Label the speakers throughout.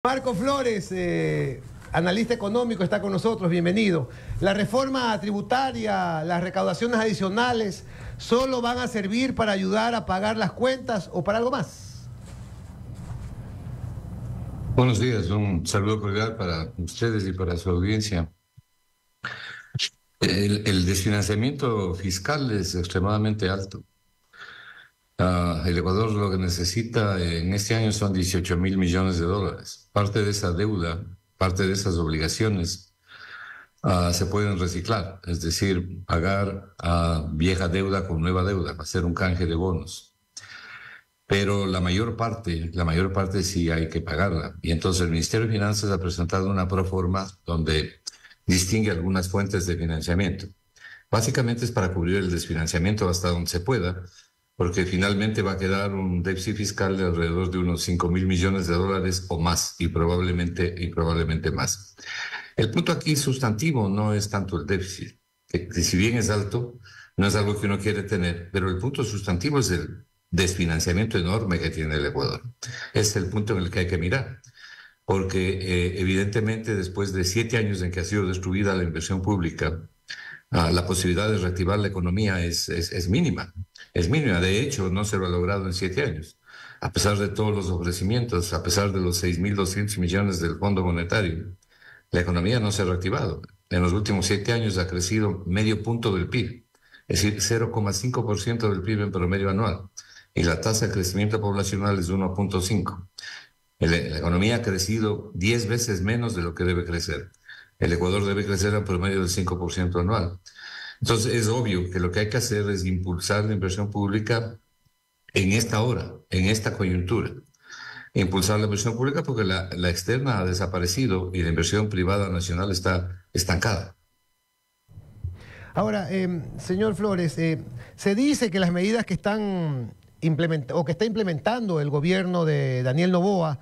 Speaker 1: Marco Flores, analista económico, está con nosotros, bienvenido. La reforma tributaria, las recaudaciones adicionales, ¿solo van a servir para ayudar a pagar las cuentas o para algo más?
Speaker 2: Buenos días, un saludo cordial para ustedes y para su audiencia. El desfinanciamiento fiscal es extremadamente alto. El Ecuador lo que necesita en este año son 18.000 millones de dólares. Parte de esa deuda, parte de esas obligaciones se pueden reciclar, es decir, pagar vieja deuda con nueva deuda, hacer un canje de bonos. Pero la mayor parte sí hay que pagarla. Y entonces el Ministerio de Finanzas ha presentado una proforma donde distingue algunas fuentes de financiamiento. Básicamente es para cubrir el desfinanciamiento hasta donde se pueda, porque finalmente va a quedar un déficit fiscal de alrededor de unos 5.000 millones de dólares o más, y probablemente más. El punto aquí sustantivo no es tanto el déficit, que si bien es alto, no es algo que uno quiere tener, pero el punto sustantivo es el desfinanciamiento enorme que tiene el Ecuador. Es el punto en el que hay que mirar, porque evidentemente después de 7 años en que ha sido destruida la inversión pública, la posibilidad de reactivar la economía es mínima. Es mínima. De hecho, no se lo ha logrado en 7 años. A pesar de todos los ofrecimientos, a pesar de los 6.200 millones del Fondo Monetario, la economía no se ha reactivado. En los últimos 7 años ha crecido medio punto del PIB, es decir, 0,5% del PIB en promedio anual. Y la tasa de crecimiento poblacional es 1,5%. La economía ha crecido 10 veces menos de lo que debe crecer. El Ecuador debe crecer a promedio del 5% anual. Entonces es obvio que lo que hay que hacer es impulsar la inversión pública en esta hora, en esta coyuntura. Impulsar la inversión pública porque la externa ha desaparecido y la inversión privada nacional está estancada.
Speaker 1: Ahora, señor Flores, se dice que las medidas que están que está implementando el gobierno de Daniel Noboa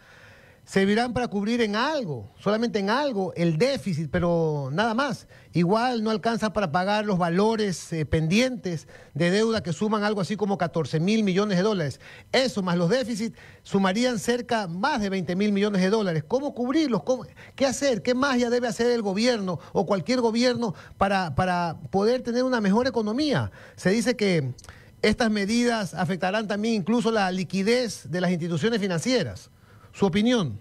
Speaker 1: servirán para cubrir en algo, solamente en algo, el déficit, pero nada más. Igual no alcanza para pagar los valores pendientes de deuda que suman algo así como 14.000 millones de dólares. Eso más los déficits sumarían más de 20.000 millones de dólares. ¿Cómo cubrirlos? ¿Qué hacer? ¿Qué magia debe hacer el gobierno o cualquier gobierno para poder tener una mejor economía? Se dice que estas medidas afectarán también incluso la liquidez de las instituciones financieras. ¿Su opinión?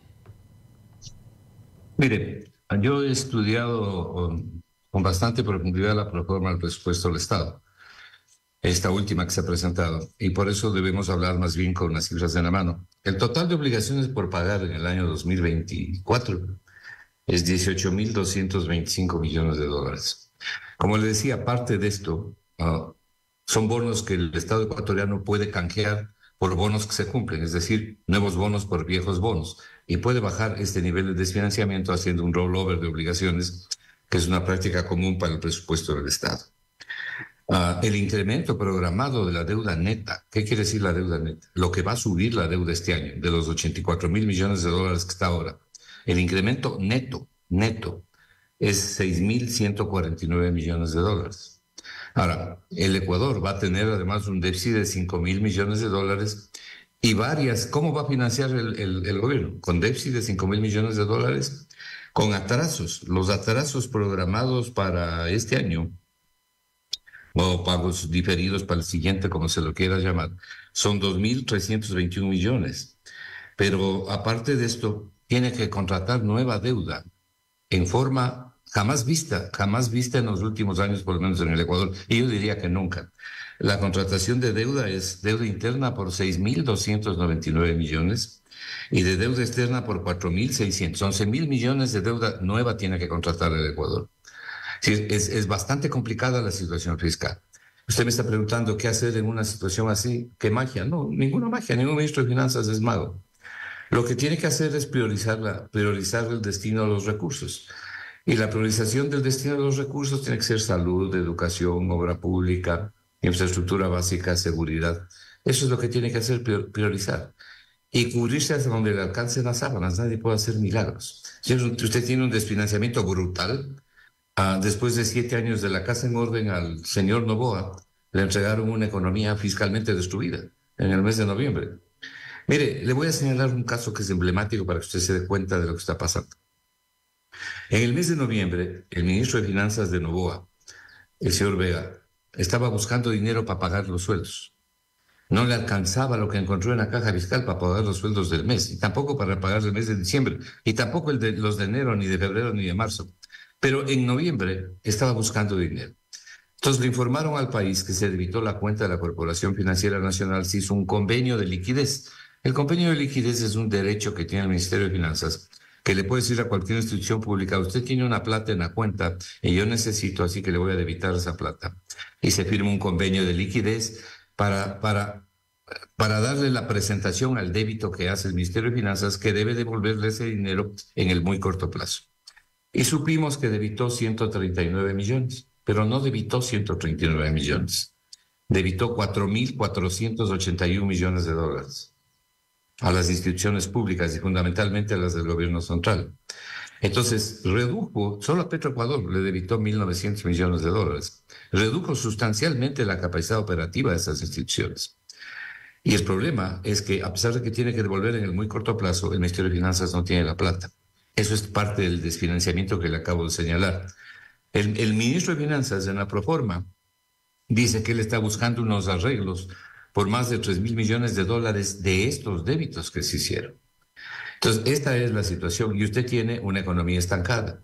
Speaker 2: Mire, yo he estudiado con bastante profundidad la proforma del presupuesto del Estado, esta última que se ha presentado, y por eso debemos hablar más bien con las cifras en la mano. El total de obligaciones por pagar en el año 2024 es 18.225 millones de dólares. Como le decía, parte de esto son bonos que el Estado ecuatoriano puede canjear por bonos que se cumplen, es decir, nuevos bonos por viejos bonos, y puede bajar este nivel de desfinanciamiento haciendo un rollover de obligaciones, que es una práctica común para el presupuesto del Estado. El incremento programado de la deuda neta, ¿qué quiere decir la deuda neta? Lo que va a subir la deuda este año, de los 84.000 millones de dólares que está ahora. El incremento neto, es 6.149 millones de dólares. Ahora, el Ecuador va a tener además un déficit de 5.000 millones de dólares y ¿cómo va a financiar el gobierno? Con déficit de 5.000 millones de dólares, con atrasos. Los atrasos programados para este año, o pagos diferidos para el siguiente, como se lo quiera llamar, son 2.321 millones. Pero aparte de esto, tiene que contratar nueva deuda en forma jamás vista en los últimos años, por lo menos en el Ecuador, y yo diría que nunca. La contratación de deuda es deuda interna por 6.299 millones y de deuda externa por 4.600. 11.000 millones de deuda nueva tiene que contratar el Ecuador. Sí, es bastante complicada la situación fiscal. Usted me está preguntando qué hacer en una situación así. ¿Qué magia? No, ninguna magia. Ningún ministro de Finanzas es mago. Lo que tiene que hacer es priorizar el destino de los recursos. Y la priorización del destino de los recursos tiene que ser salud, educación, obra pública, infraestructura básica, seguridad. Eso es lo que tiene que hacer, priorizar. Y cubrirse hasta donde le alcancen las sábanas. Nadie puede hacer milagros. Si usted tiene un desfinanciamiento brutal, después de 7 años de la casa en orden al señor Noboa, le entregaron una economía fiscalmente destruida en el mes de noviembre. Mire, le voy a señalar un caso que es emblemático para que usted se dé cuenta de lo que está pasando. En el mes de noviembre, el ministro de Finanzas de Noboa, el señor Vega, estaba buscando dinero para pagar los sueldos. No le alcanzaba lo que encontró en la caja fiscal para pagar los sueldos del mes, y tampoco para pagar el mes de diciembre, y tampoco los de enero, ni de febrero, ni de marzo. Pero en noviembre estaba buscando dinero. Entonces le informaron al país que se debitó la cuenta de la Corporación Financiera Nacional, se hizo un convenio de liquidez. El convenio de liquidez es un derecho que tiene el Ministerio de Finanzas, que le puede decir a cualquier institución pública: usted tiene una plata en la cuenta y yo necesito, así que le voy a debitar esa plata. Y se firma un convenio de liquidez para darle la presentación al débito que hace el Ministerio de Finanzas, que debe devolverle ese dinero en el muy corto plazo. Y supimos que debitó 139 millones, pero no debitó 139 millones. Debitó 4.481 millones de dólares a las instituciones públicas y fundamentalmente a las del gobierno central. Entonces, redujo, solo a Petroecuador le debitó 1.900 millones de dólares. Redujo sustancialmente la capacidad operativa de esas instituciones. Y el problema es que, a pesar de que tiene que devolver en el muy corto plazo, el Ministerio de Finanzas no tiene la plata. Eso es parte del desfinanciamiento que le acabo de señalar. El ministro de Finanzas, en la proforma, dice que él está buscando unos arreglos por más de 3.000 millones de dólares de estos débitos que se hicieron. Entonces, esta es la situación y usted tiene una economía estancada.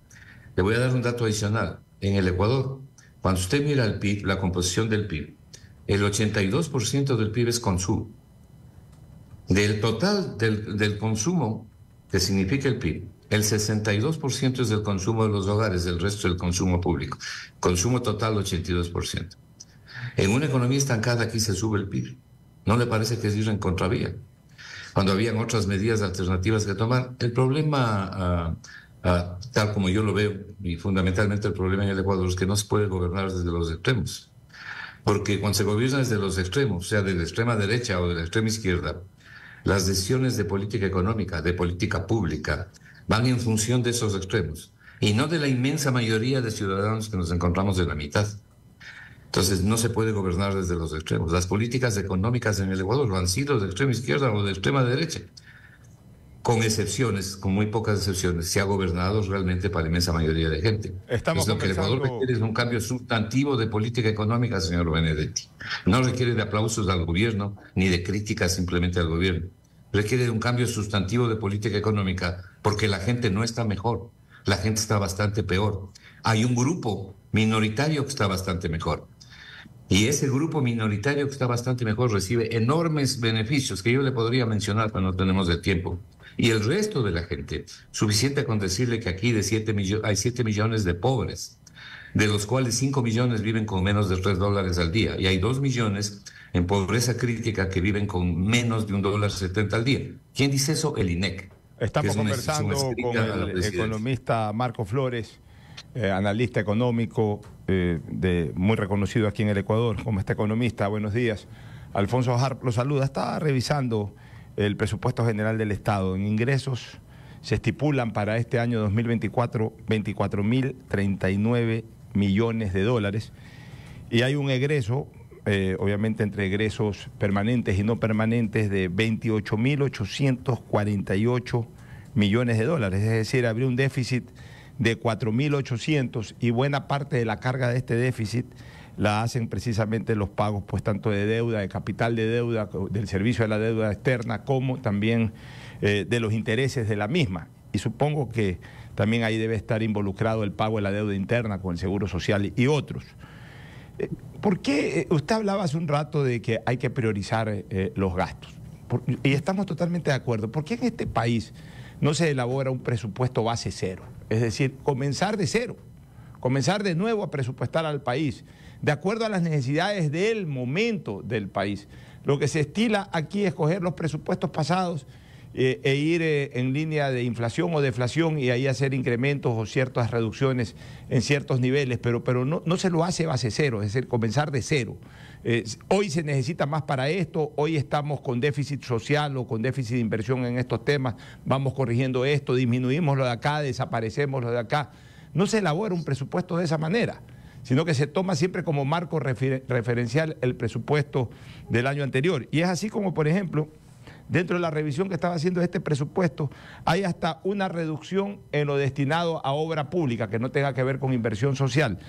Speaker 2: Le voy a dar un dato adicional. En el Ecuador, cuando usted mira el PIB, la composición del PIB, el 82% del PIB es consumo. Del total del consumo, que significa el PIB, el 62% es del consumo de los hogares, el resto del consumo público. Consumo total, 82%. En una economía estancada aquí se sube el PIB. ¿No le parece que es ir en contravía? Cuando habían otras medidas alternativas que tomar, el problema, tal como yo lo veo, y fundamentalmente el problema en el Ecuador, es que no se puede gobernar desde los extremos. Porque cuando se gobierna desde los extremos, o sea, de la extrema derecha o de la extrema izquierda, las decisiones de política económica, de política pública, van en función de esos extremos y no de la inmensa mayoría de ciudadanos que nos encontramos en la mitad. Entonces no se puede gobernar desde los extremos. Las políticas económicas en el Ecuador han sido de extrema izquierda o de extrema derecha. Con excepciones, con muy pocas excepciones, se ha gobernado realmente para la inmensa mayoría de gente.
Speaker 3: Estamos
Speaker 2: lo que el Ecuador requiere es un cambio sustantivo de política económica, señor Benedetti. No requiere de aplausos al gobierno ni de críticas simplemente al gobierno. Requiere de un cambio sustantivo de política económica porque la gente no está mejor, la gente está bastante peor. Hay un grupo minoritario que está bastante mejor. Y ese grupo minoritario que está bastante mejor recibe enormes beneficios que yo le podría mencionar, pero no tenemos el tiempo. Y el resto de la gente, suficiente con decirle que aquí hay 7 millones de pobres, de los cuales 5 millones viven con menos de $3 al día. Y hay 2 millones en pobreza crítica que viven con menos de $1.70 al día. ¿Quién dice eso? El INEC.
Speaker 3: Estamos conversando con el economista Marco Flores, analista económico muy reconocido aquí en el Ecuador. Como está economista, buenos días. Alfonso Harp lo saluda. Estaba revisando el presupuesto general del Estado. En ingresos se estipulan para este año 2024 24.039 millones de dólares y hay un egreso, obviamente entre egresos permanentes y no permanentes, de 28.848 millones de dólares. Es decir, habría un déficit de 4.800 y buena parte de la carga de este déficit la hacen precisamente los pagos, pues tanto de deuda, de capital de deuda, del servicio de la deuda externa, como también de los intereses de la misma. Y supongo que también ahí debe estar involucrado el pago de la deuda interna con el Seguro Social y otros. ¿Por qué? Usted hablaba hace un rato de que hay que priorizar los gastos. Y estamos totalmente de acuerdo. ¿Por qué en este país no se elabora un presupuesto base cero? Es decir, comenzar de cero, comenzar de nuevo a presupuestar al país, de acuerdo a las necesidades del momento del país. Lo que se estila aquí es coger los presupuestos pasados e ir en línea de inflación o deflación y ahí hacer incrementos o ciertas reducciones en ciertos niveles, pero no se lo hace base cero, es decir, comenzar de cero. Hoy se necesita más para esto, hoy estamos con déficit social o con déficit de inversión en estos temas, vamos corrigiendo esto, disminuimos lo de acá, desaparecemos lo de acá. No se elabora un presupuesto de esa manera, sino que se toma siempre como marco referencial el presupuesto del año anterior. Y es así como, por ejemplo, dentro de la revisión que estaba haciendo este presupuesto, hay hasta una reducción en lo destinado a obra pública que no tenga que ver con inversión social.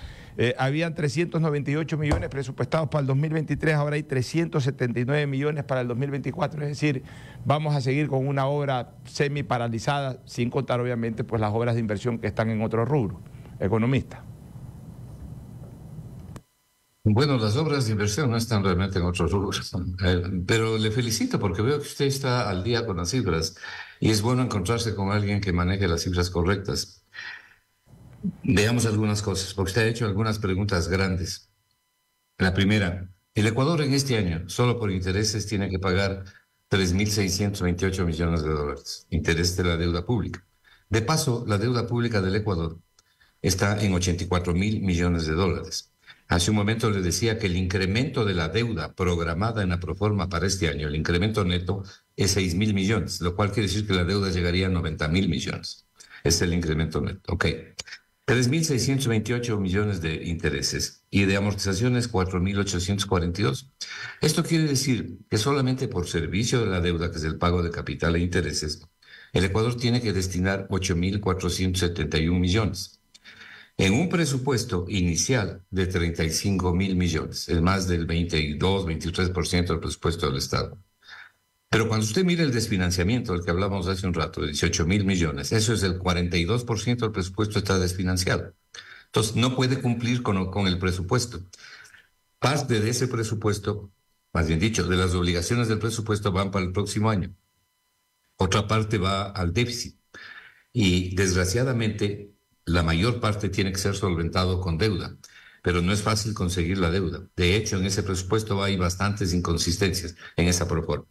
Speaker 3: Habían 398 millones presupuestados para el 2023, ahora hay 379 millones para el 2024, es decir, vamos a seguir con una obra semi paralizada, sin contar obviamente pues las obras de inversión que están en otro rubro. Economista.
Speaker 2: Bueno, las obras de inversión no están realmente en otros rubros, pero le felicito porque veo que usted está al día con las cifras y es bueno encontrarse con alguien que maneje las cifras correctas. Veamos algunas cosas, porque usted ha hecho algunas preguntas grandes. La primera, el Ecuador en este año, solo por intereses, tiene que pagar 3.628 millones de dólares, interés de la deuda pública. De paso, la deuda pública del Ecuador está en 84.000 millones de dólares. Hace un momento le decía que el incremento de la deuda programada en la proforma para este año, el incremento neto, es 6.000 millones, lo cual quiere decir que la deuda llegaría a 90.000 millones. Es el incremento neto. Ok. 3.628 millones de intereses y de amortizaciones 4.842. Esto quiere decir que solamente por servicio de la deuda, que es el pago de capital e intereses, el Ecuador tiene que destinar 8.471 millones. En un presupuesto inicial de 35.000 millones, es más del 22-23% del presupuesto del Estado. Pero cuando usted mira el desfinanciamiento del que hablamos hace un rato, de 18.000 millones, eso es el 42% del presupuesto está desfinanciado. Entonces, no puede cumplir con el presupuesto. Parte de ese presupuesto, más bien dicho, de las obligaciones del presupuesto van para el próximo año. Otra parte va al déficit. Y desgraciadamente, la mayor parte tiene que ser solventado con deuda. Pero no es fácil conseguir la deuda. De hecho, en ese presupuesto hay bastantes inconsistencias en esa proforma.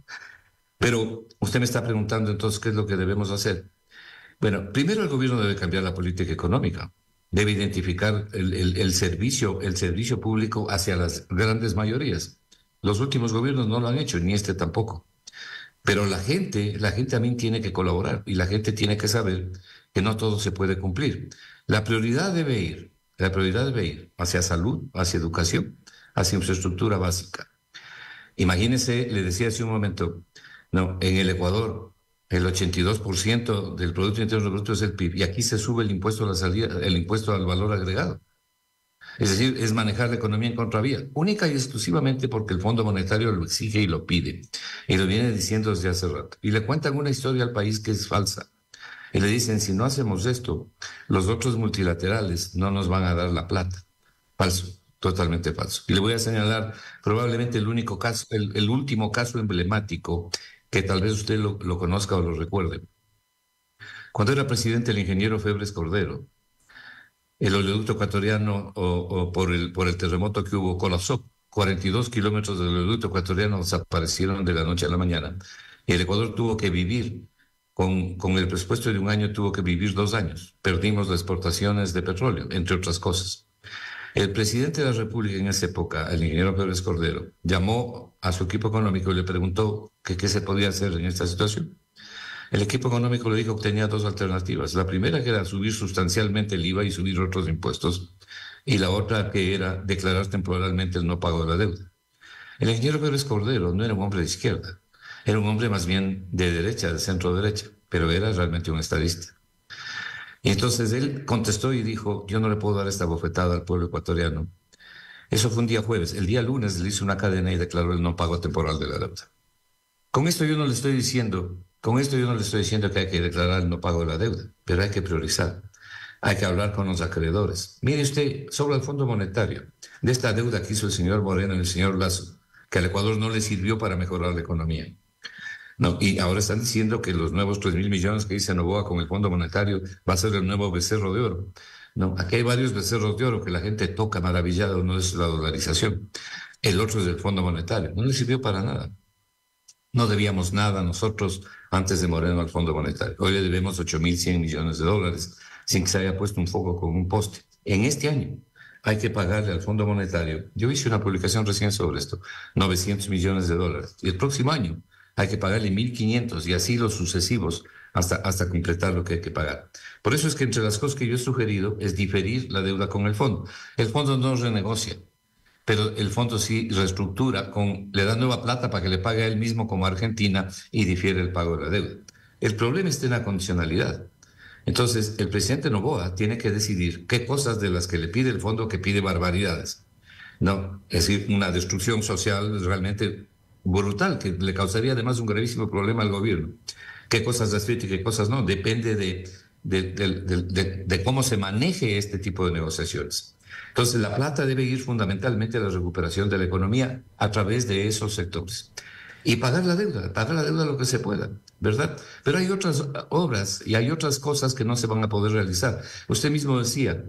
Speaker 2: Pero usted me está preguntando entonces qué es lo que debemos hacer. Bueno, primero el gobierno debe cambiar la política económica, debe identificar el servicio público hacia las grandes mayorías. Los últimos gobiernos no lo han hecho, ni este tampoco. Pero la gente también tiene que colaborar y la gente tiene que saber que no todo se puede cumplir. La prioridad debe ir hacia salud, hacia educación, hacia infraestructura básica. Imagínese, le decía hace un momento, no, en el Ecuador el 82% del Producto Interno Bruto es el PIB y aquí se sube el impuesto a la salida, el impuesto al valor agregado. Es decir, es manejar la economía en contravía, única y exclusivamente porque el Fondo Monetario lo exige y lo pide. Y lo viene diciendo desde hace rato. Y le cuentan una historia al país que es falsa. Y le dicen, si no hacemos esto, los otros multilaterales no nos van a dar la plata. Falso, totalmente falso. Y le voy a señalar probablemente el único caso, el último caso emblemático que tal vez usted lo conozca o lo recuerde. Cuando era presidente el ingeniero Febres Cordero, el oleoducto ecuatoriano por el terremoto que hubo colapsó. 42 kilómetros del oleoducto ecuatoriano desaparecieron de la noche a la mañana. Y el Ecuador tuvo que vivir, con el presupuesto de un año, tuvo que vivir 2 años. Perdimos las exportaciones de petróleo, entre otras cosas. El presidente de la República en esa época, el ingeniero Pérez Cordero, llamó a su equipo económico y le preguntó qué se podía hacer en esta situación. El equipo económico le dijo que tenía 2 alternativas. La primera que era subir sustancialmente el IVA y subir otros impuestos. Y la otra que era declarar temporalmente el no pago de la deuda. El ingeniero Pérez Cordero no era un hombre de izquierda. Era un hombre más bien de derecha, de centro derecha. Pero era realmente un estadista. Y entonces él contestó y dijo, yo no le puedo dar esta bofetada al pueblo ecuatoriano. Eso fue un día jueves. El día lunes le hizo una cadena y declaró el no pago temporal de la deuda. Con esto yo no le estoy diciendo que hay que declarar el no pago de la deuda, pero hay que priorizar. Hay que hablar con los acreedores. Mire usted, sobre el Fondo Monetario, de esta deuda que hizo el señor Moreno y el señor Lasso, que al Ecuador no le sirvió para mejorar la economía. No, y ahora están diciendo que los nuevos 3.000 millones que dice Noboa con el Fondo Monetario va a ser el nuevo becerro de oro. No, aquí hay varios becerros de oro que la gente toca maravillada. Uno es la dolarización, el otro es el Fondo Monetario. No le sirvió para nada. No debíamos nada nosotros antes de Moreno al Fondo Monetario. Hoy le debemos 8.100 millones de dólares sin que se haya puesto un foco con un poste. En este año hay que pagarle al Fondo Monetario, yo hice una publicación recién sobre esto, 900 millones de dólares. Y el próximo año hay que pagarle 1.500 y así los sucesivos hasta completar lo que hay que pagar. Por eso es que entre las cosas que yo he sugerido es diferir la deuda con el fondo. El fondo no renegocia. pero el fondo sí reestructura, le da nueva plata para que le pague a él mismo como Argentina y difiere el pago de la deuda. El problema está en la condicionalidad. Entonces, el presidente Noboa tiene que decidir qué cosas de las que le pide el fondo, que pide barbaridades. No, es decir, una destrucción social realmente brutal, que le causaría además un gravísimo problema al gobierno. ¿Qué cosas acepta y qué cosas no? Depende de cómo se maneje este tipo de negociaciones. Entonces, la plata debe ir fundamentalmente a la recuperación de la economía a través de esos sectores. Y pagar la deuda lo que se pueda, ¿verdad? Pero hay otras obras y hay otras cosas que no se van a poder realizar. Usted mismo decía,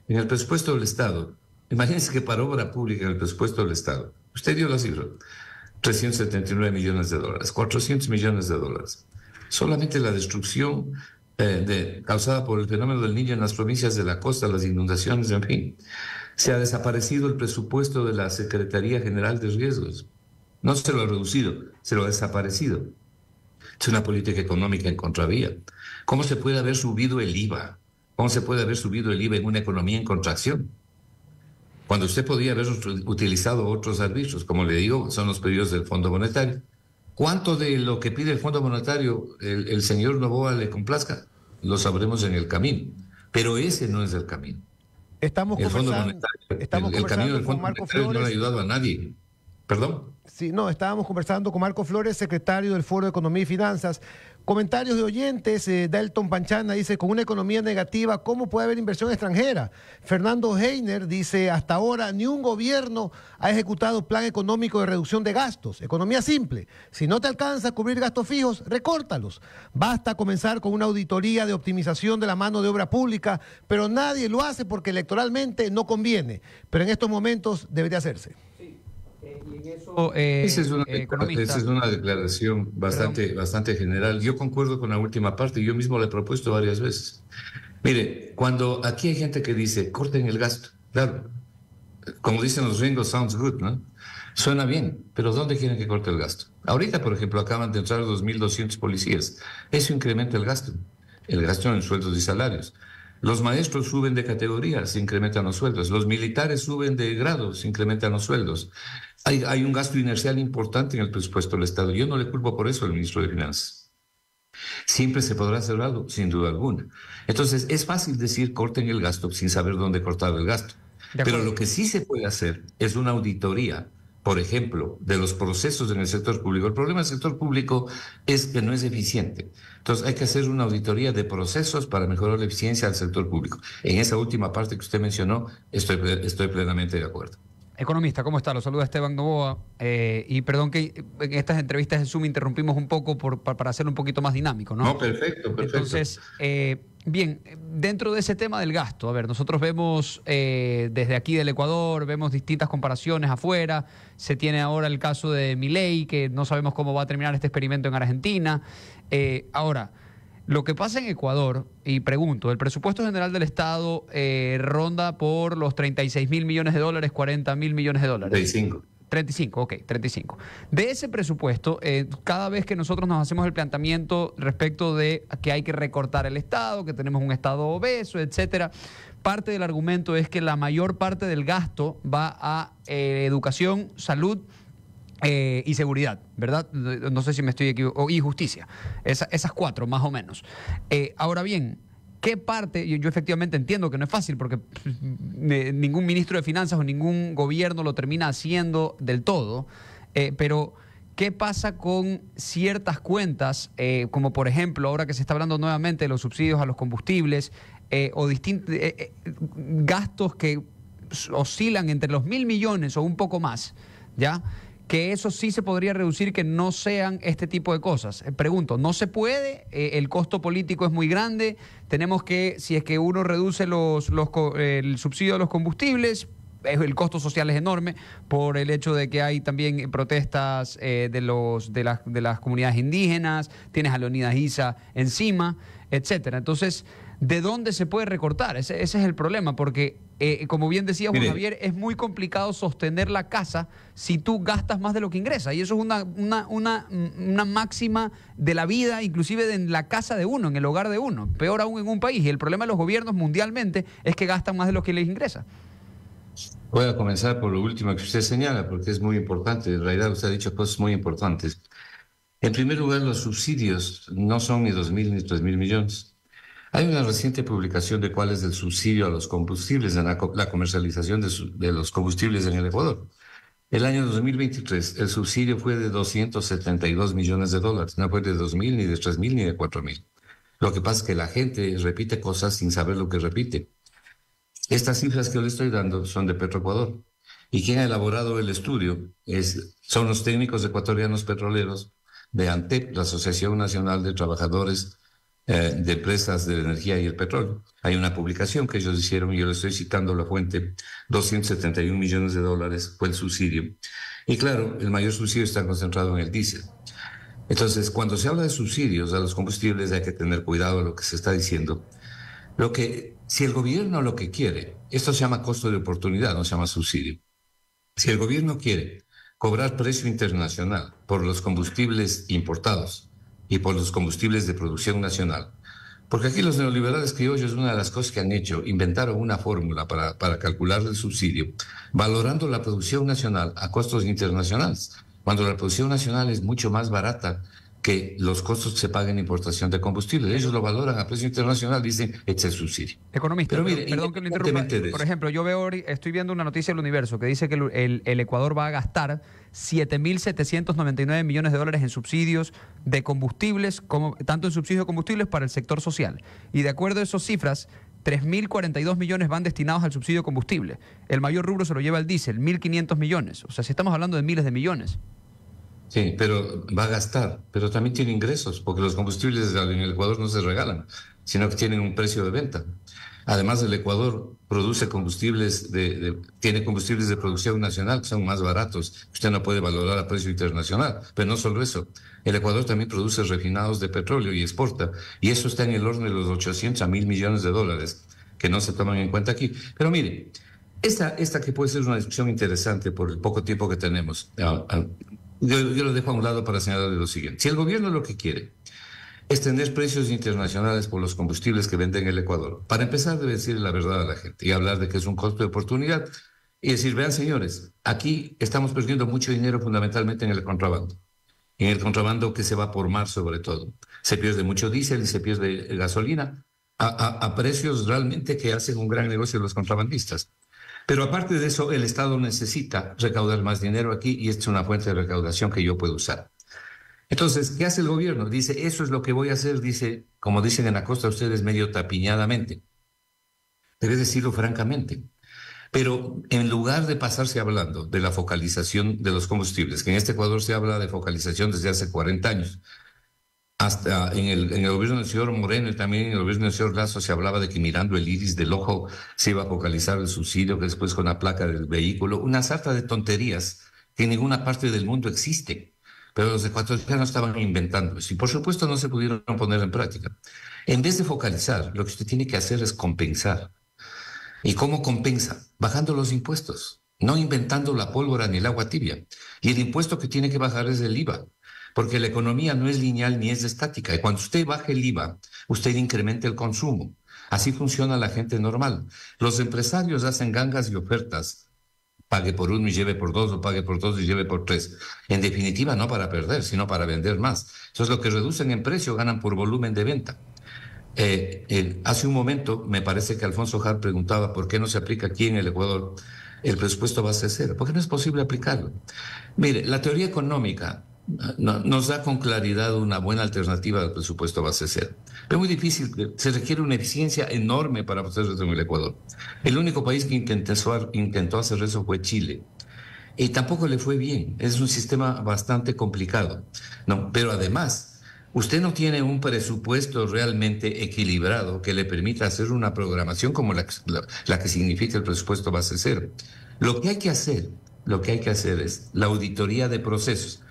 Speaker 2: en el presupuesto del Estado, imagínense que para obra pública en el presupuesto del Estado, usted dio la cifra, 379 millones de dólares, 400 millones de dólares. Solamente la destrucción causada por el fenómeno del Niño en las provincias de la costa, las inundaciones, en fin. Se ha desaparecido el presupuesto de la Secretaría General de Riesgos. No se lo ha reducido, se lo ha desaparecido. Es una política económica en contravía. ¿Cómo se puede haber subido el IVA? ¿Cómo se puede haber subido el IVA en una economía en contracción? Cuando usted podría haber utilizado otros arbitros, como le digo, son los pedidos del Fondo Monetario. ¿Cuánto de lo que pide el Fondo Monetario el señor Noboa le complazca? Lo sabremos en el camino. Pero ese no es el camino. El Fondo Monetario, el camino del Fondo Monetario no le ha ayudado a nadie. ¿Perdón?
Speaker 1: Sí, no, estábamos conversando con Marco Flores, secretario del Foro de Economía y Finanzas. Comentarios de oyentes, Dalton Panchana dice, con una economía negativa, ¿cómo puede haber inversión extranjera? Fernando Heiner dice, hasta ahora ni un gobierno ha ejecutado plan económico de reducción de gastos. Economía simple, si no te alcanza a cubrir gastos fijos, recórtalos. Basta comenzar con una auditoría de optimización de la mano de obra pública, pero nadie lo hace porque electoralmente no conviene. Pero en estos momentos debería hacerse.
Speaker 2: Y en eso, esa es una declaración bastante general. Yo concuerdo con la última parte, yo mismo la he propuesto varias veces. Mire, cuando aquí hay gente que dice, corten el gasto, claro, como dicen los gringos, sounds good, ¿no? Suena bien, pero ¿dónde quieren que corte el gasto? Ahorita, por ejemplo, acaban de entrar 2.200 policías. Eso incrementa el gasto en sueldos y salarios. Los maestros suben de categoría, se incrementan los sueldos. Los militares suben de grado, se incrementan los sueldos. Hay un gasto inercial importante en el presupuesto del Estado. Yo no le culpo por eso al ministro de Finanzas. Siempre se podrá hacer algo, sin duda alguna. Entonces, es fácil decir corten el gasto sin saber dónde cortar el gasto. Pero lo que sí se puede hacer es una auditoría, por ejemplo, de los procesos en el sector público. El problema del sector público es que no es eficiente. Entonces hay que hacer una auditoría de procesos para mejorar la eficiencia del sector público. En esa última parte que usted mencionó, estoy plenamente de acuerdo.
Speaker 4: Economista, ¿cómo está? Lo saluda Esteban Noboa. Y perdón que en estas entrevistas en Zoom interrumpimos un poco para hacerlo un poquito más dinámico, ¿no?
Speaker 2: No, perfecto.
Speaker 4: Entonces, bien, dentro de ese tema del gasto, a ver, nosotros vemos desde aquí del Ecuador, vemos distintas comparaciones afuera. Se tiene ahora el caso de Milei, que no sabemos cómo va a terminar este experimento en Argentina. Ahora, lo que pasa en Ecuador, y pregunto, el presupuesto general del Estado ronda por los 36.000 millones de dólares, 40.000 millones de dólares. 35, 35. De ese presupuesto, cada vez que nosotros nos hacemos el planteamiento respecto de que hay que recortar el Estado, que tenemos un Estado obeso, etcétera, parte del argumento es que la mayor parte del gasto va a educación, salud y seguridad, ¿verdad? No sé si me estoy equivocando, y justicia. Esas cuatro, más o menos. Ahora bien, ¿qué parte? Yo efectivamente entiendo que no es fácil porque ningún ministro de Finanzas o ningún gobierno lo termina haciendo del todo, pero ¿qué pasa con ciertas cuentas, como por ejemplo, ahora que se está hablando nuevamente de los subsidios a los combustibles, o distintos gastos que oscilan entre los 1.000 millones o un poco más, ¿ya? Que eso sí se podría reducir, que no sean este tipo de cosas. Pregunto, ¿no se puede? ¿El costo político es muy grande? Tenemos que, si es que uno reduce el subsidio a los combustibles, el costo social es enorme por el hecho de que hay también protestas de las comunidades indígenas, tienes a Leonidas Issa encima, etcétera. Entonces, ¿de dónde se puede recortar? Ese es el problema, porque como bien decía Juan Javier, es muy complicado sostener la casa si tú gastas más de lo que ingresas. Y eso es una máxima de la vida, inclusive en la casa de uno, en el hogar de uno. Peor aún en un país. Y el problema de los gobiernos mundialmente es que gastan más de lo que les ingresa.
Speaker 2: Voy a comenzar por lo último que usted señala, porque es muy importante. En realidad usted ha dicho cosas muy importantes. En primer lugar, los subsidios no son ni 2.000 ni 3.000 millones. Hay una reciente publicación de cuál es el subsidio a los combustibles, en la comercialización de los combustibles en el Ecuador. El año 2023, el subsidio fue de 272 millones de dólares. No fue de 2.000, ni de 3.000, ni de 4.000. Lo que pasa es que la gente repite cosas sin saber lo que repite. Estas cifras que yo le estoy dando son de Petroecuador. Y quien ha elaborado el estudio son los técnicos ecuatorianos petroleros de ANTEP, la Asociación Nacional de Trabajadores de Empresas de Energía y el Petróleo. Hay una publicación que ellos hicieron, y yo le estoy citando la fuente: 271 millones de dólares fue el subsidio. Y claro, el mayor subsidio está concentrado en el diésel. Entonces, cuando se habla de subsidios a los combustibles, hay que tener cuidado de lo que se está diciendo. Si el gobierno lo que quiere, esto se llama costo de oportunidad, no se llama subsidio. Si el gobierno quiere cobrar precio internacional por los combustibles importados y por los combustibles de producción nacional, porque aquí los neoliberales criollos, una de las cosas que han hecho, inventaron una fórmula para calcular el subsidio, valorando la producción nacional a costos internacionales, cuando la producción nacional es mucho más barata que los costos que se pagan en importación de combustible. Ellos lo valoran a precio internacional, dicen, este es subsidio.
Speaker 4: Economista,
Speaker 2: pero mire,
Speaker 4: perdón que lo interrumpa. Por ejemplo, estoy viendo una noticia del Universo que dice que el Ecuador va a gastar 7.799 millones de dólares en subsidios de combustibles, tanto en subsidios de combustibles para el sector social. Y de acuerdo a esas cifras, 3.042 millones van destinados al subsidio de combustible. El mayor rubro se lo lleva el diésel, 1.500 millones. O sea, si estamos hablando de miles de millones.
Speaker 2: Sí, pero va a gastar, pero también tiene ingresos, porque los combustibles en el Ecuador no se regalan, sino que tienen un precio de venta. Además, el Ecuador produce combustibles tiene combustibles de producción nacional que son más baratos. Usted no puede valorar a precio internacional, pero no solo eso. El Ecuador también produce refinados de petróleo y exporta, y eso está en el orden de los 800 a 1.000 millones de dólares, que no se toman en cuenta aquí. Pero mire, esta que puede ser una discusión interesante por el poco tiempo que tenemos. Yo lo dejo a un lado para señalarle lo siguiente. Si el gobierno lo que quiere es tener precios internacionales por los combustibles que vende en el Ecuador, para empezar debe decir la verdad a la gente y hablar de que es un costo de oportunidad y decir, vean señores, aquí estamos perdiendo mucho dinero fundamentalmente en el contrabando. En el contrabando que se va por mar sobre todo. Se pierde mucho diésel y se pierde gasolina a precios realmente que hacen un gran negocio los contrabandistas. Pero aparte de eso, el Estado necesita recaudar más dinero aquí y esta es una fuente de recaudación que yo puedo usar. Entonces, ¿qué hace el gobierno? Dice, eso es lo que voy a hacer, dice, como dicen en la costa ustedes, medio tapiñadamente. Debe decirlo francamente. Pero en lugar de pasarse hablando de la focalización de los combustibles, que en este Ecuador se habla de focalización desde hace 40 años, hasta en el gobierno del señor Moreno y también en el gobierno del señor Lasso se hablaba de que mirando el iris del ojo se iba a focalizar el subsidio, que después con la placa del vehículo, una sarta de tonterías que en ninguna parte del mundo existen. Pero los ecuatorianos estaban inventando eso y por supuesto no se pudieron poner en práctica. En vez de focalizar, lo que usted tiene que hacer es compensar. ¿Y cómo compensa? Bajando los impuestos, no inventando la pólvora ni el agua tibia. Y el impuesto que tiene que bajar es el IVA. Porque la economía no es lineal ni es estática. Y cuando usted baja el IVA, usted incrementa el consumo. Así funciona la gente normal. Los empresarios hacen gangas y ofertas. Pague por uno y lleve por dos, o pague por dos y lleve por tres. En definitiva, no para perder, sino para vender más. Entonces, lo que reducen en precio ganan por volumen de venta. Hace un momento, me parece que Alfonso Jar preguntaba por qué no se aplica aquí en el Ecuador el presupuesto base cero. ¿Por qué no es posible aplicarlo? Mire, la teoría económica nos da con claridad una buena alternativa al presupuesto base cero. Pero muy difícil, se requiere una eficiencia enorme para hacer eso en el Ecuador. El único país que intentó hacer eso fue Chile. Y tampoco le fue bien. Es un sistema bastante complicado. No, pero además, usted no tiene un presupuesto realmente equilibrado que le permita hacer una programación como la que significa el presupuesto base cero. Lo que hay que hacer es la auditoría de procesos.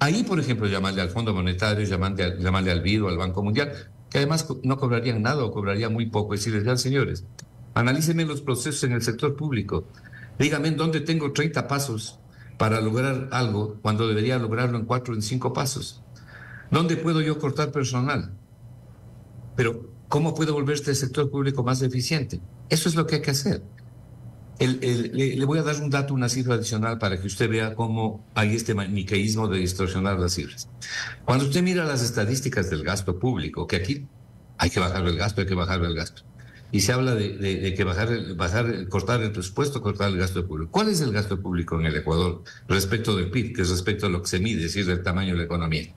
Speaker 2: Ahí, por ejemplo, llamarle al Fondo Monetario, llamarle al BID o al Banco Mundial, que además no cobrarían nada o cobrarían muy poco. Es decirles, vean, señores, analícenme los procesos en el sector público. Díganme en dónde tengo 30 pasos para lograr algo cuando debería lograrlo en 4 o en 5 pasos. ¿Dónde puedo yo cortar personal? Pero, ¿cómo puedo volver este sector público más eficiente? Eso es lo que hay que hacer. Le voy a dar un dato, una cifra adicional para que usted vea cómo hay este maniqueísmo de distorsionar las cifras. Cuando usted mira las estadísticas del gasto público, que aquí hay que bajar el gasto, hay que bajar el gasto. Y se habla de que cortar el presupuesto, cortar el gasto público. ¿Cuál es el gasto público en el Ecuador respecto del PIB, que es respecto a lo que se mide, es decir, el tamaño de la economía?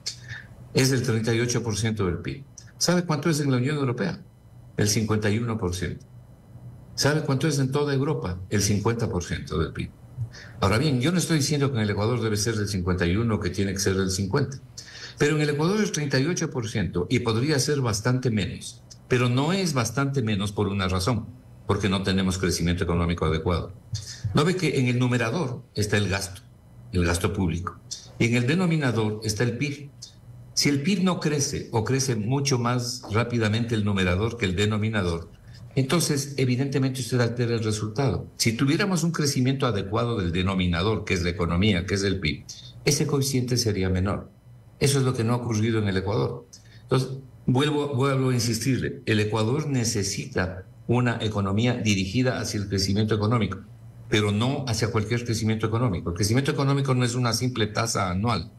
Speaker 2: Es el 38% del PIB. ¿Sabe cuánto es en la Unión Europea? El 51%. ¿Sabe cuánto es en toda Europa? El 50% del PIB. Ahora bien, yo no estoy diciendo que en el Ecuador debe ser del 51, que tiene que ser del 50. Pero en el Ecuador es 38% y podría ser bastante menos. Pero no es bastante menos por una razón, porque no tenemos crecimiento económico adecuado. ¿No ve que en el numerador está el gasto público, y en el denominador está el PIB? Si el PIB no crece o crece mucho más rápidamente el numerador que el denominador, entonces evidentemente usted altera el resultado. Si tuviéramos un crecimiento adecuado del denominador, que es la economía, que es el PIB, ese coeficiente sería menor. Eso es lo que no ha ocurrido en el Ecuador. Entonces, vuelvo a insistirle, el Ecuador necesita una economía dirigida hacia el crecimiento económico, pero no hacia cualquier crecimiento económico. El crecimiento económico no es una simple tasa anual.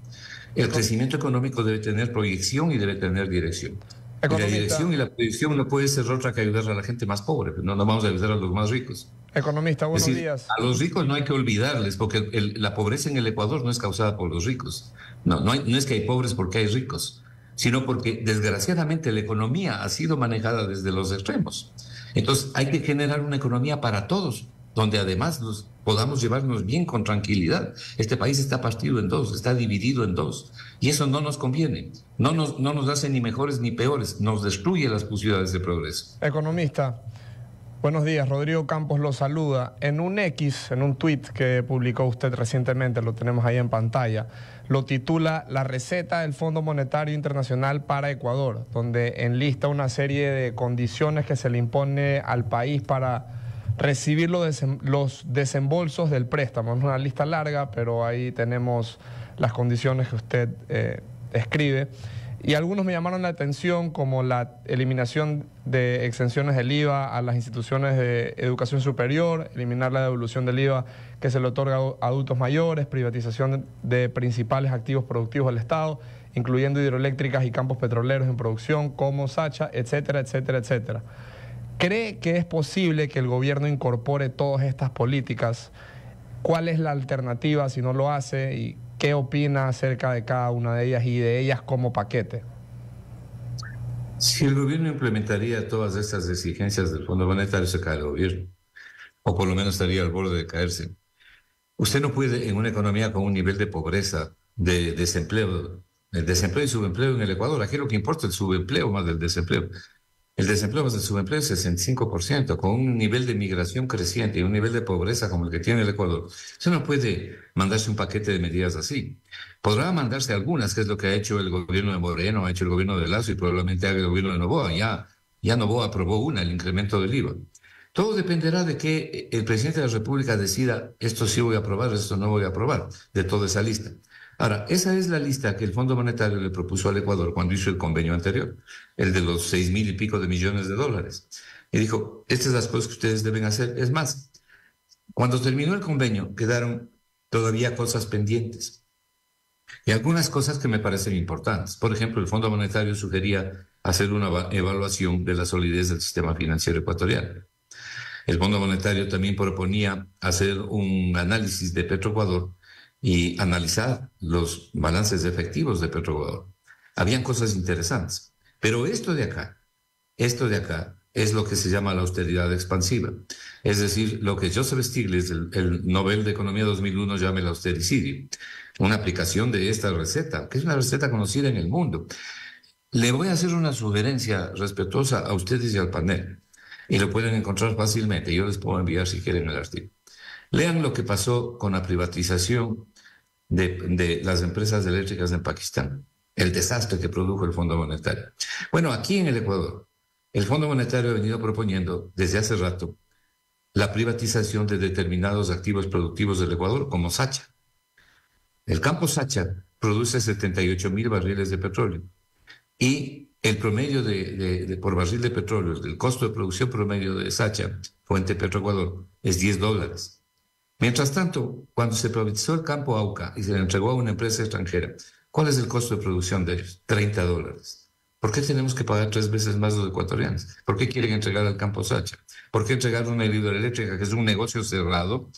Speaker 2: El crecimiento económico debe tener proyección y debe tener dirección. Y la dirección y la proyección no puede ser otra que ayudar a la gente más pobre, no vamos a ayudar a los más ricos.
Speaker 5: Economista, buenos días.
Speaker 2: A los ricos no hay que olvidarles, porque la pobreza en el Ecuador no es causada por los ricos. No es que hay pobres porque hay ricos, sino porque desgraciadamente la economía ha sido manejada desde los extremos. Entonces hay que generar una economía para todos, donde además podamos llevarnos bien con tranquilidad. Este país está partido en dos, está dividido en dos, y eso no nos conviene. No nos hace ni mejores ni peores, nos destruye las posibilidades de progreso.
Speaker 5: Economista, buenos días. Rodrigo Campos lo saluda. En un tuit que publicó usted recientemente, lo tenemos ahí en pantalla, lo titula La receta del Fondo Monetario Internacional para Ecuador, donde enlista una serie de condiciones que se le impone al país para recibir los desembolsos del préstamo. Es una lista larga, pero ahí tenemos las condiciones que usted escribe. Y algunos me llamaron la atención, como la eliminación de exenciones del IVA a las instituciones de educación superior, eliminar la devolución del IVA que se le otorga a adultos mayores, privatización de principales activos productivos del Estado, incluyendo hidroeléctricas y campos petroleros en producción como Sacha, etcétera, etcétera, etcétera. ¿Cree que es posible que el gobierno incorpore todas estas políticas? ¿Cuál es la alternativa si no lo hace? ¿Y qué opina acerca de cada una de ellas y de ellas como paquete?
Speaker 2: Si el gobierno implementaría todas estas exigencias del Fondo Monetario, se cae el gobierno, o por lo menos estaría al borde de caerse. Usted no puede, en una economía con un nivel de pobreza, de desempleo, el desempleo y subempleo en el Ecuador, aquí lo que importa es el subempleo más del desempleo. El desempleo más el subempleo es 65%, con un nivel de migración creciente y un nivel de pobreza como el que tiene el Ecuador. Usted no puede mandarse un paquete de medidas así. Podrá mandarse algunas, que es lo que ha hecho el gobierno de Moreno, ha hecho el gobierno de Lazo y probablemente haga el gobierno de Noboa. Ya Noboa aprobó el incremento del IVA. Todo dependerá de que el presidente de la República decida, esto sí voy a aprobar, esto no voy a aprobar, de toda esa lista. Ahora, esa es la lista que el Fondo Monetario le propuso al Ecuador cuando hizo el convenio anterior, el de los 6,000 y pico de millones de dólares. Y dijo, estas son las cosas que ustedes deben hacer. Es más, cuando terminó el convenio, quedaron todavía cosas pendientes. Y algunas cosas que me parecen importantes. Por ejemplo, el Fondo Monetario sugería hacer una evaluación de la solidez del sistema financiero ecuatoriano. El Fondo Monetario también proponía hacer un análisis de Petroecuador y analizar los balances efectivos de Petroecuador. Habían cosas interesantes, pero esto de acá es lo que se llama la austeridad expansiva. Es decir, lo que Joseph Stiglitz, el Nobel de Economía 2001, llama el austericidio. Una aplicación de esta receta, que es una receta conocida en el mundo. Le voy a hacer una sugerencia respetuosa a ustedes y al panel, y lo pueden encontrar fácilmente. Yo les puedo enviar si quieren el artículo. Lean lo que pasó con la privatización de las empresas eléctricas en Pakistán, el desastre que produjo el Fondo Monetario. Bueno, aquí en el Ecuador, el Fondo Monetario ha venido proponiendo desde hace rato la privatización de determinados activos productivos del Ecuador, como Sacha. El campo Sacha produce 78,000 barriles de petróleo y el promedio por barril de petróleo, el costo de producción promedio de Sacha, fuente Petroecuador, es $10. Mientras tanto, cuando se privatizó el campo Auca y se le entregó a una empresa extranjera, ¿cuál es el costo de producción de ellos? $30. ¿Por qué tenemos que pagar 3 veces más los ecuatorianos? ¿Por qué quieren entregar al campo Sacha? ¿Por qué entregar una hidroeléctrica que es un negocio cerrado?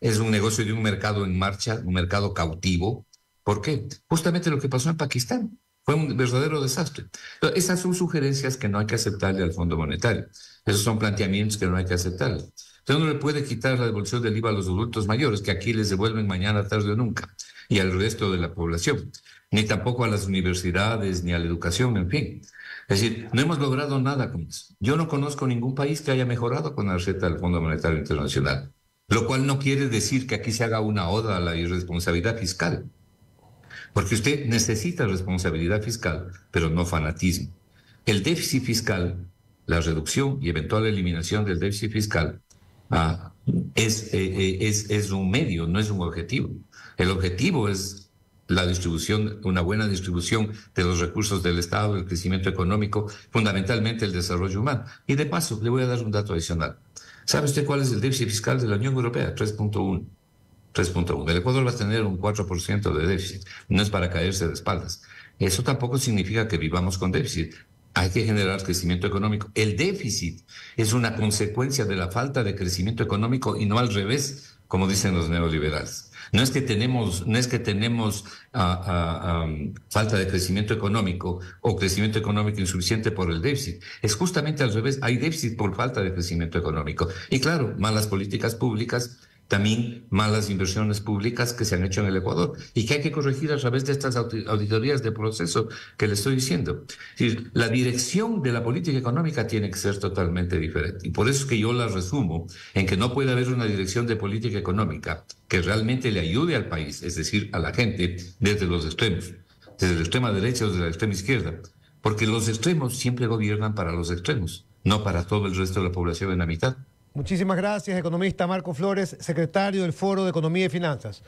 Speaker 2: Es un negocio de un mercado en marcha, un mercado cautivo. ¿Por qué? Justamente lo que pasó en Pakistán. Fue un verdadero desastre. Entonces, esas son sugerencias que no hay que aceptarle al Fondo Monetario. Esos son planteamientos que no hay que aceptarle. Usted no le puede quitar la devolución del IVA a los adultos mayores, que aquí les devuelven mañana, tarde o nunca, y al resto de la población, ni tampoco a las universidades, ni a la educación, en fin. Es decir, no hemos logrado nada con eso. Yo no conozco ningún país que haya mejorado con la receta del Fondo Monetario Internacional, lo cual no quiere decir que aquí se haga una oda a la irresponsabilidad fiscal. Porque usted necesita responsabilidad fiscal, pero no fanatismo. El déficit fiscal, la reducción y eventual eliminación del déficit fiscal es un medio, no es un objetivo. El objetivo es la distribución, una buena distribución de los recursos del Estado, el crecimiento económico, fundamentalmente el desarrollo humano. Y de paso, le voy a dar un dato adicional. ¿Sabe usted cuál es el déficit fiscal de la Unión Europea? 3.1. 3.1. El Ecuador va a tener un 4% de déficit. No es para caerse de espaldas. Eso tampoco significa que vivamos con déficit. Hay que generar crecimiento económico. El déficit es una consecuencia de la falta de crecimiento económico y no al revés, como dicen los neoliberales. No es que tenemos falta de crecimiento económico o crecimiento económico insuficiente por el déficit. Es justamente al revés. Hay déficit por falta de crecimiento económico. Y claro, malas políticas públicas, también malas inversiones públicas que se han hecho en el Ecuador y que hay que corregir a través de estas auditorías de proceso que le estoy diciendo. Es decir, la dirección de la política económica tiene que ser totalmente diferente. Y por eso es que yo la resumo en que no puede haber una dirección de política económica que realmente le ayude al país, es decir, a la gente, desde los extremos, desde la extrema derecha o desde la extrema izquierda. Porque los extremos siempre gobiernan para los extremos, no para todo el resto de la población en la mitad.
Speaker 1: Muchísimas gracias, economista Marco Flores, secretario del Foro de Economía y Finanzas.